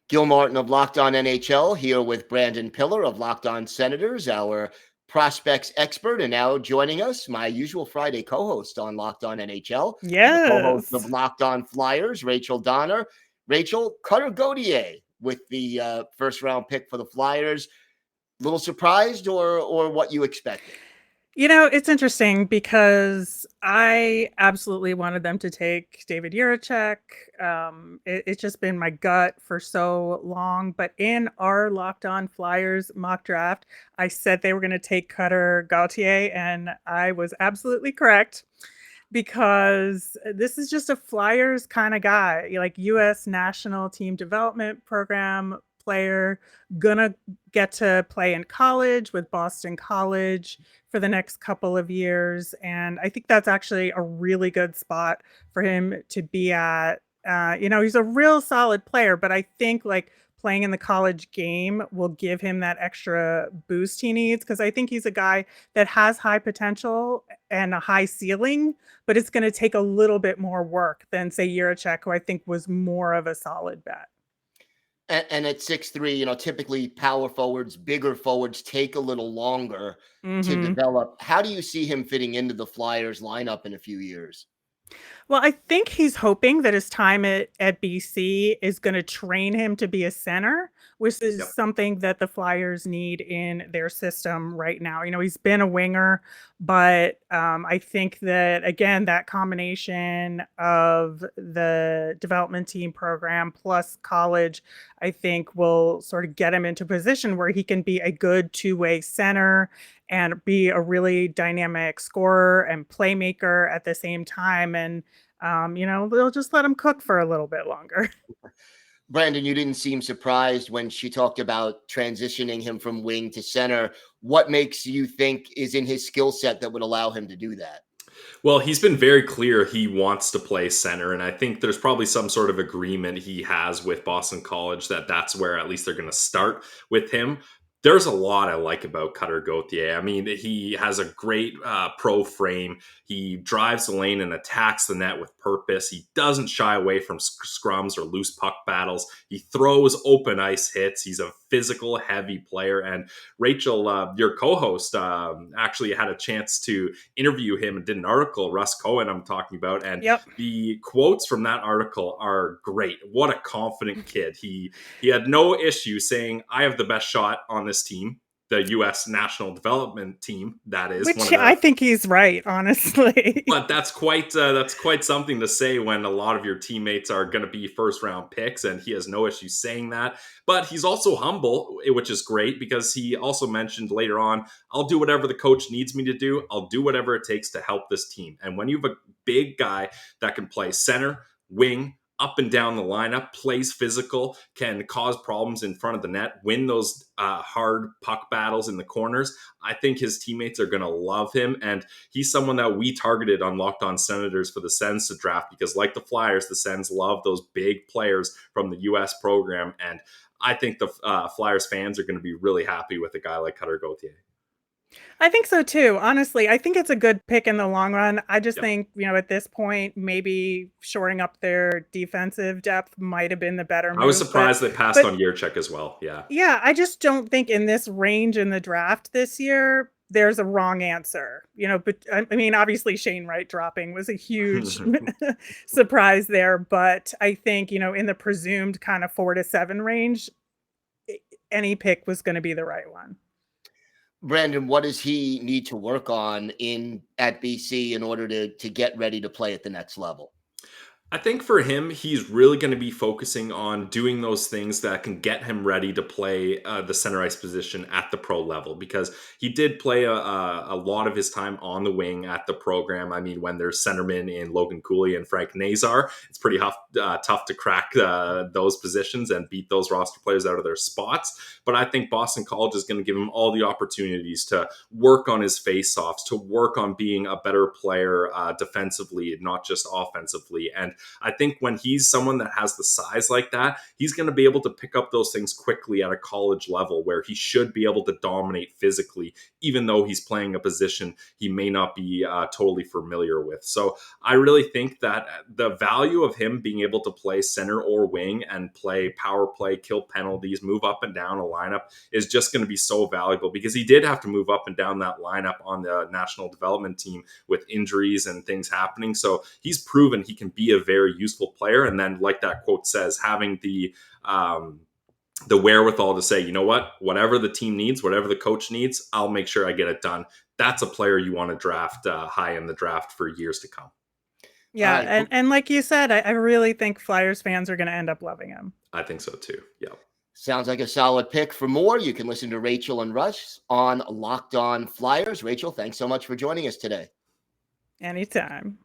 Gil Martin of Locked On NHL here with Brandon Pillar of Locked On Senators, our prospects expert, and now joining us, my usual Friday co-host on Locked On NHL, the co-host of Yes. Locked On Flyers, Rachel Donner. Rachel, Cutter Gauthier with the first round pick for the Flyers. Little surprised or what you expected? You know, it's interesting because I absolutely wanted them to take David Jiricek. It's just been my gut for so long. But in our Locked On Flyers mock draft, I said they were going to take Cutter Gauthier, and I was absolutely correct because this is just a Flyers kind of guy, like U.S. national team development program player, gonna get to play in college with Boston College for the next couple of years. And I think that's actually a really good spot for him to be at. He's a real solid player, but I think like playing in the college game will give him that extra boost he needs because I think he's a guy that has high potential and a high ceiling, but it's going to take a little bit more work than, say, Jiricek, who I think was more of a solid bet. And at 6'3", typically power forwards, bigger forwards take a little longer to Mm-hmm. develop. How do you see him fitting into the Flyers lineup in a few years? Well, I think he's hoping that his time at BC is going to train him to be a center, which is Yep. something that the Flyers need in their system right now. He's been a winger, but I think that, again, that combination of the development team program plus college, I think will sort of get him into a position where he can be a good two-way center and be a really dynamic scorer and playmaker at the same time. And, they'll just let him cook for a little bit longer. Brandon, you didn't seem surprised when she talked about transitioning him from wing to center. What makes you think is in his skill set that would allow him to do that? Well, he's been very clear he wants to play center, and I think there's probably some sort of agreement he has with Boston College that that's where at least they're going to start with him. There's a lot I like about Cutter Gauthier. I mean, he has a great pro frame. He drives the lane and attacks the net with purpose. He doesn't shy away from scrums or loose puck battles. He throws open ice hits. He's a physical, heavy player. And Rachel, your co-host, actually had a chance to interview him and did an article, Russ Cohen I'm talking about. And Yep. the quotes from that article are great. What a confident kid. He had no issue saying, I have the best shot on this team, the U.S. national development team, that is. Which I think he's right, honestly. But that's quite something to say when a lot of your teammates are going to be first round picks, and he has no issue saying that. But he's also humble, which is great because he also mentioned later on, I'll do whatever the coach needs me to do. I'll do whatever it takes to help this team. And when you have a big guy that can play center, wing, up and down the lineup, plays physical, can cause problems in front of the net, win those hard puck battles in the corners, I think his teammates are going to love him. And he's someone that we targeted on Locked On Senators for the Sens to draft because, like the Flyers, the Sens love those big players from the U.S. program. And I think the Flyers fans are going to be really happy with a guy like Cutter Gauthier. I think so too. Honestly, I think it's a good pick in the long run. I just Yep. think, at this point, maybe shoring up their defensive depth might have been the better move. I was surprised they passed on Jiricek as well. Yeah. Yeah, I just don't think in this range in the draft this year, there's a wrong answer. But I mean, obviously Shane Wright dropping was a huge surprise there. But I think, in the presumed kind of 4 to 7 range, any pick was going to be the right one. Brandon, what does he need to work on at BC in order to get ready to play at the next level? I think for him, he's really going to be focusing on doing those things that can get him ready to play the center ice position at the pro level, because he did play a lot of his time on the wing at the program. I mean, when there's centermen in Logan Cooley and Frank Nazar, it's pretty tough to crack those positions and beat those roster players out of their spots. But I think Boston College is going to give him all the opportunities to work on his face-offs, to work on being a better player defensively, not just offensively. And I think when he's someone that has the size like that, he's going to be able to pick up those things quickly at a college level where he should be able to dominate physically, even though he's playing a position he may not be totally familiar with. So I really think that the value of him being able to play center or wing and play power play, kill penalties, move up and down a lineup is just going to be so valuable, because he did have to move up and down that lineup on the national development team with injuries and things happening. So he's proven he can be a very useful player. And then, like that quote says, having the wherewithal to say, you know what, whatever the team needs, whatever the coach needs, I'll make sure I get it done. That's a player you want to draft high in the draft for years to come. Yeah, and like you said, I really think Flyers fans are going to end up loving him. I think so too. Yeah. Sounds like a solid pick. For more, you can listen to Rachel and Russ on Locked On Flyers. Rachel, thanks so much for joining us today. Anytime.